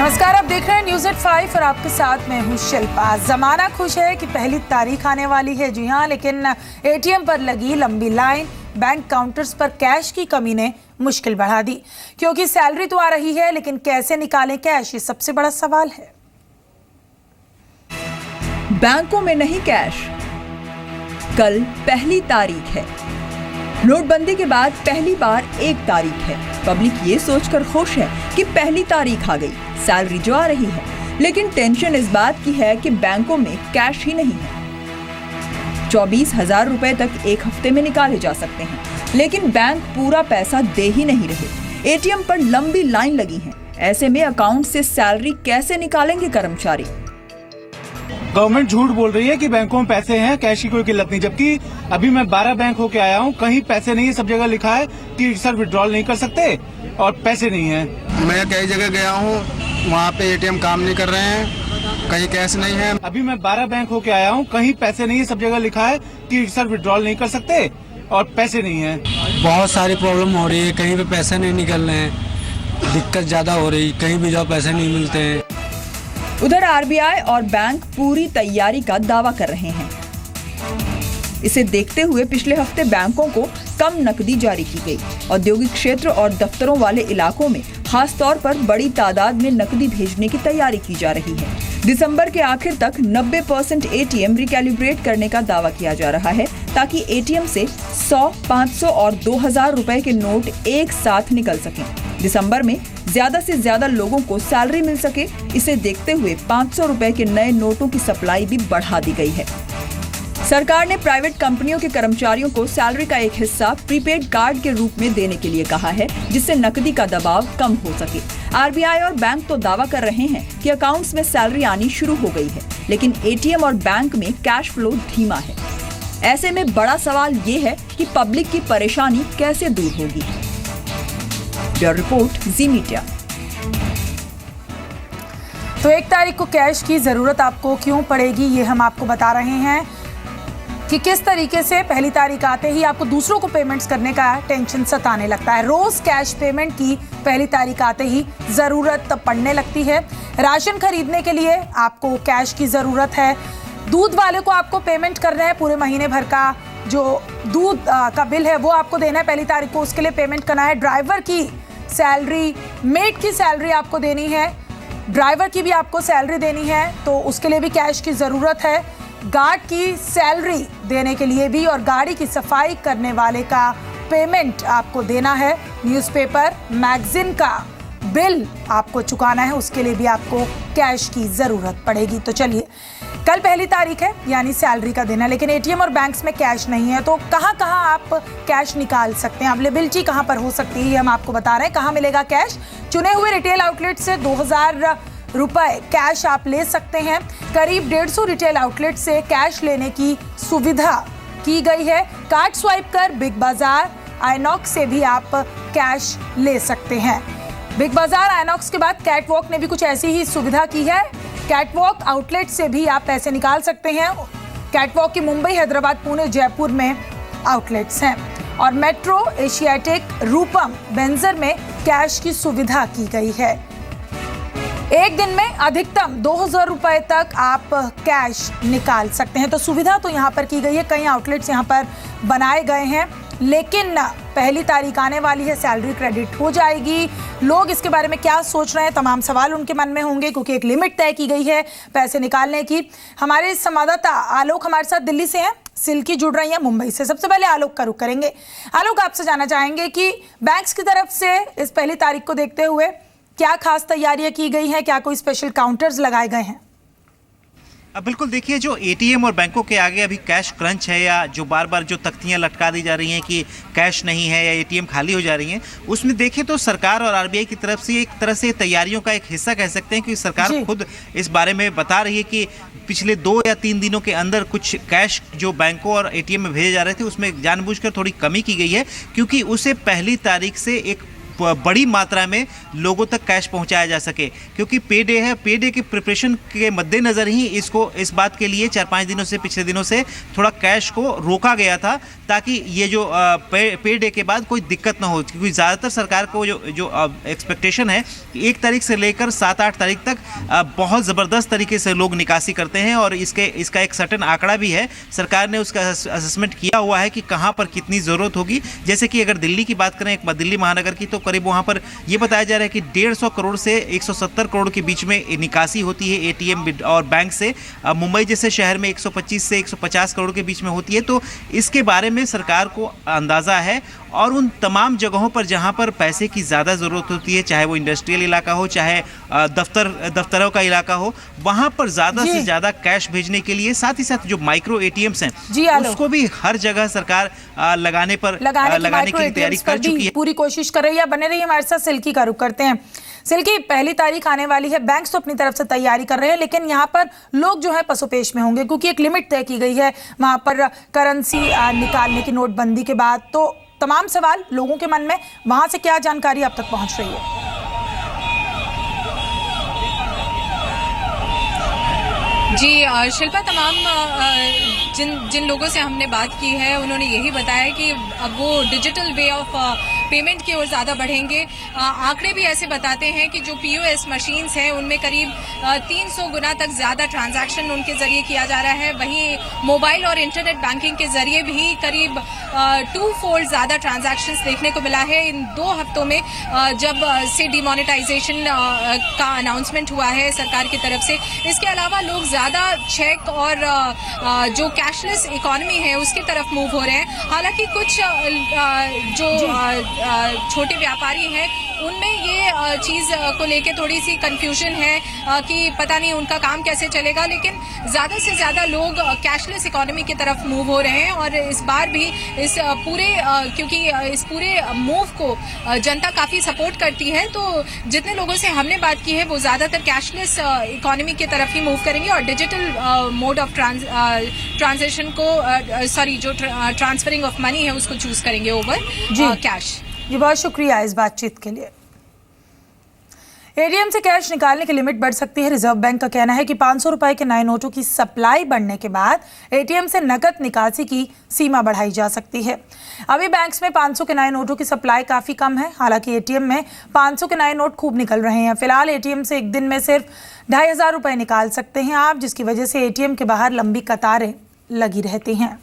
नमस्कार, आप देख रहे हैं न्यूज़ एट 5 और आपके साथ मैं हूं शिल्पा। जमाना खुश है कि पहली तारीख आने वाली है, जी हां, लेकिन एटीएम पर लगी लंबी लाइन, बैंक काउंटर्स पर कैश की कमी ने मुश्किल बढ़ा दी। क्योंकि सैलरी तो आ रही है, लेकिन कैसे निकालें कैश, ये सबसे बड़ा सवाल है। बैंकों में नहीं कैश। कल पहली तारीख है। नोटबंदी के बाद पहली बार 1 तारीख है। पब्लिक ये सोचकर खुश है कि पहली तारीख आ गई, सैलरी जो आ रही है। लेकिन टेंशन इस बात की है कि बैंकों में कैश ही नहीं है। 24,000 रुपए तक एक हफ्ते में निकाले जा सकते हैं, लेकिन बैंक पूरा पैसा दे ही नहीं रहे। एटीएम पर लंबी लाइन लगी है। ऐसे में अकाउंट से सैलरी कैसे निकालेंगे कर्मचारी? गवर्नमेंट झूठ बोल रही है कि बैंकों में पैसे हैं, कैश की कोई किल्लत नहीं। जबकि अभी मैं 12 बैंक होके आया हूँ, कहीं पैसे नहीं है। सब जगह लिखा है कि सर विड्रॉल नहीं कर सकते और पैसे नहीं है। मैं कई जगह गया हूँ, वहाँ पे एटीएम काम नहीं कर रहे हैं, कहीं कैश नहीं है। अभी मैं 12 बैंक होके आया हूँ, कहीं पैसे नहीं है। सब जगह लिखा है कि सर विड्रॉल नहीं कर सकते और पैसे नहीं है। बहुत सारी प्रॉब्लम हो रही है, कहीं पे पैसे नहीं निकल रहे हैं, दिक्कत ज्यादा हो रही, कहीं भी जाओ पैसे नहीं मिलते हैं। उधर आरबीआई और बैंक पूरी तैयारी का दावा कर रहे हैं। इसे देखते हुए पिछले हफ्ते बैंकों को कम नकदी जारी की गई। औद्योगिक क्षेत्र और दफ्तरों वाले इलाकों में खास तौर पर बड़ी तादाद में नकदी भेजने की तैयारी की जा रही है। दिसंबर के आखिर तक 90% एटीएम रिकैलिब्रेट करने का दावा किया जा रहा है, ताकि एटीएम से 100, 500 और 2,000 रुपए के नोट एक साथ निकल सकें। दिसंबर में ज्यादा से ज्यादा लोगों को सैलरी मिल सके, इसे देखते हुए 500 रुपए के नए नोटों की सप्लाई भी बढ़ा दी गई है। सरकार ने प्राइवेट कंपनियों के कर्मचारियों को सैलरी का एक हिस्सा प्रीपेड कार्ड के रूप में देने के लिए कहा है, जिससे नकदी का दबाव कम हो सके। आरबीआई और बैंक तो दावा कर रहे हैं कि अकाउंट्स में सैलरी आनी शुरू हो गई है, लेकिन एटीएम और बैंक में कैश फ्लो धीमा है। ऐसे में बड़ा सवाल ये है कि पब्लिक की परेशानी कैसे दूर होगी। ब्यूरो रिपोर्ट, जी मीडिया। तो 1 तारीख को कैश की जरूरत आपको क्यों पड़ेगी, ये हम आपको बता रहे हैं कि किस तरीके से पहली तारीख आते ही आपको दूसरों को पेमेंट्स करने का टेंशन सताने लगता है। रोज कैश पेमेंट की पहली तारीख आते ही जरूरत पड़ने लगती है। राशन खरीदने के लिए आपको कैश की जरूरत है। दूध वाले को आपको पेमेंट करना है, पूरे महीने भर का जो दूध का बिल है वो आपको देना है पहली तारीख को, उसके लिए पेमेंट करना है। ड्राइवर की सैलरी, मेड की सैलरी आपको देनी है, ड्राइवर की भी आपको सैलरी देनी है, तो उसके लिए भी कैश की ज़रूरत है। गार्ड की सैलरी देने के लिए भी, और गाड़ी की सफाई करने वाले का पेमेंट आपको देना है। न्यूज़पेपर, मैगजीन का बिल आपको चुकाना है, उसके लिए भी आपको कैश की ज़रूरत पड़ेगी। तो चलिए, कल पहली तारीख है, यानी सैलरी का दिन है, लेकिन एटीएम और बैंक्स में कैश नहीं है। तो कहाँ कहाँ आप कैश निकाल सकते हैं, अवेलेबिलिटी कहाँ पर हो सकती है, हम आपको बता रहे हैं। कहाँ मिलेगा कैश? चुने हुए रिटेल आउटलेट से 2,000 रुपए कैश आप ले सकते हैं। करीब 150 रिटेल आउटलेट से कैश लेने की सुविधा की गई है। कार्ड स्वाइप कर बिग बाजार, आइनॉक्स से भी आप कैश ले सकते हैं। बिग बाजार, आइनॉक्स के बाद कैटवॉक ने भी कुछ ऐसी ही सुविधा की है। कैटवॉक आउटलेट से भी आप पैसे निकाल सकते हैं। कैटवॉक की मुंबई, हैदराबाद, पुणे, जयपुर में आउटलेट्स हैं। और मेट्रो, एशियाटिक, रूपम, बेंजर में कैश की सुविधा की गई है। एक दिन में अधिकतम 2,000 रुपए तक आप कैश निकाल सकते हैं। तो सुविधा तो यहाँ पर की गई है, कई आउटलेट्स यहाँ पर बनाए गए हैं। लेकिन पहली तारीख आने वाली है, सैलरी क्रेडिट हो जाएगी। लोग इसके बारे में क्या सोच रहे हैं, तमाम सवाल उनके मन में होंगे, क्योंकि एक लिमिट तय की गई है पैसे निकालने की। हमारे संवाददाता आलोक हमारे साथ दिल्ली से हैं, सिल्की जुड़ रही है मुंबई से। सबसे पहले आलोक का रुख करेंगे। आलोक, आपसे जानना चाहेंगे कि बैंक्स की तरफ से इस पहली तारीख को देखते हुए क्या खास तैयारियां की गई हैं, क्या कोई स्पेशल काउंटर्स लगाए गए हैं? बिल्कुल, देखिए, जो एटीएम और बैंकों के आगे अभी कैश क्रंच है, या जो बार बार जो तख्तियां लटका दी जा रही हैं कि कैश नहीं है या एटीएम खाली हो जा रही हैं, उसमें देखें तो सरकार और आरबीआई की तरफ से एक तरह से तैयारियों का एक हिस्सा कह सकते हैं कि सरकार खुद इस बारे में बता रही है कि पिछले 2 या 3 दिनों के अंदर कुछ कैश जो बैंकों और एटीएम में भेजे जा रहे थे उसमें जानबूझकर थोड़ी कमी की गई है, क्योंकि उसे पहली तारीख से एक बड़ी मात्रा में लोगों तक कैश पहुंचाया जा सके, क्योंकि पे डे है। पे डे के प्रिपरेशन के मद्देनज़र ही इस बात के लिए 4-5 दिनों से, पिछले दिनों से थोड़ा कैश को रोका गया था, ताकि ये जो पे डे के बाद कोई दिक्कत ना हो। क्योंकि ज़्यादातर सरकार को जो एक्सपेक्टेशन है कि 1 तारीख से लेकर 7-8 तारीख तक बहुत ज़बरदस्त तरीके से लोग निकासी करते हैं, और इसका एक सर्टेन आंकड़ा भी है। सरकार ने उसका असेसमेंट किया हुआ है कि कहाँ पर कितनी ज़रूरत होगी। जैसे कि अगर दिल्ली की बात करें, दिल्ली महानगर की, तो करीब वहाँ पर ये बताया जा रहा है कि 150 करोड़ से 170 करोड़ के बीच में निकासी होती है एटीएम और बैंक से। मुंबई जैसे शहर में 125 से 150 करोड़ के बीच में होती है। तो इसके बारे में सरकार को अंदाज़ा है, और उन तमाम जगहों पर जहां पर पैसे की ज़्यादा ज़रूरत होती है, चाहे वो इंडस्ट्रियल इलाका हो, चाहे दफ्तरों का इलाका हो, वहां पर ज़्यादा से ज़्यादा कैश भेजने के लिए, साथ ही साथ जो माइक्रो एटीएम्स हैं उसको भी हर जगह सरकार लगाने की तैयारी कर चुकी है। पूरी कोशिश कर रही है। बने रहिए हमारे साथ। सिल्की का रुख करते हैं। सिल्की, पहली तारीख आने वाली है, बैंक तो अपनी तरफ से तैयारी कर रहे हैं, लेकिन यहाँ पर लोग जो है पसोपेश में होंगे, क्योंकि एक लिमिट तय की गई है वहां पर करेंसी निकालने की, नोटबंदी के बाद। तो तमाम सवाल लोगों के मन में, वहां से क्या जानकारी अब तक पहुंच रही है? जी शिल्पा, तमाम जिन लोगों से हमने बात की है उन्होंने यही बताया कि अब वो डिजिटल वे ऑफ पेमेंट की ओर ज़्यादा बढ़ेंगे। आंकड़े भी ऐसे बताते हैं कि जो POS मशीन्स हैं उनमें करीब 300 गुना तक ज़्यादा ट्रांजैक्शन उनके ज़रिए किया जा रहा है। वहीं मोबाइल और इंटरनेट बैंकिंग के ज़रिए भी करीब 2-4 ज़्यादा ट्रांजैक्शंस देखने को मिला है इन 2 हफ्तों में, जब से डिमोनेटाइजेशन का अनाउंसमेंट हुआ है सरकार की तरफ से। इसके अलावा लोग ज़्यादा चेक और जो कैशलेस इकोनॉमी है उसकी तरफ मूव हो रहे हैं। हालांकि कुछ जो छोटे व्यापारी हैं उनमें ये चीज़ को लेके थोड़ी सी कंफ्यूजन है कि पता नहीं उनका काम कैसे चलेगा, लेकिन ज़्यादा से ज़्यादा लोग कैशलेस इकोनॉमी की तरफ मूव हो रहे हैं। और इस बार भी इस पूरे मूव को जनता काफ़ी सपोर्ट करती है, तो जितने लोगों से हमने बात की है वो ज़्यादातर कैशलेस इकोनॉमी की तरफ ही मूव करेंगे और डिजिटल मोड ऑफ ट्रांजेक्शन को जो ट्रांसफरिंग ऑफ मनी है उसको चूज करेंगे ओवर कैश। जी, बहुत शुक्रिया इस बातचीत के लिए। एटीएम से कैश निकालने की लिमिट बढ़ सकती है। रिजर्व बैंक का कहना है कि 500 रुपए के नए नोटों की सप्लाई बढ़ने के बाद एटीएम से नकद निकासी की सीमा बढ़ाई जा सकती है। अभी बैंक्स में 500 के नए नोटों की सप्लाई काफी कम है, हालांकि एटीएम में 500 के नए नोट खूब निकल रहे हैं। फिलहाल एटीएम से एक दिन में सिर्फ 2500 रुपए निकाल सकते हैं आप, जिसकी वजह से एटीएम के बाहर लंबी कतारें लगी रहती हैं।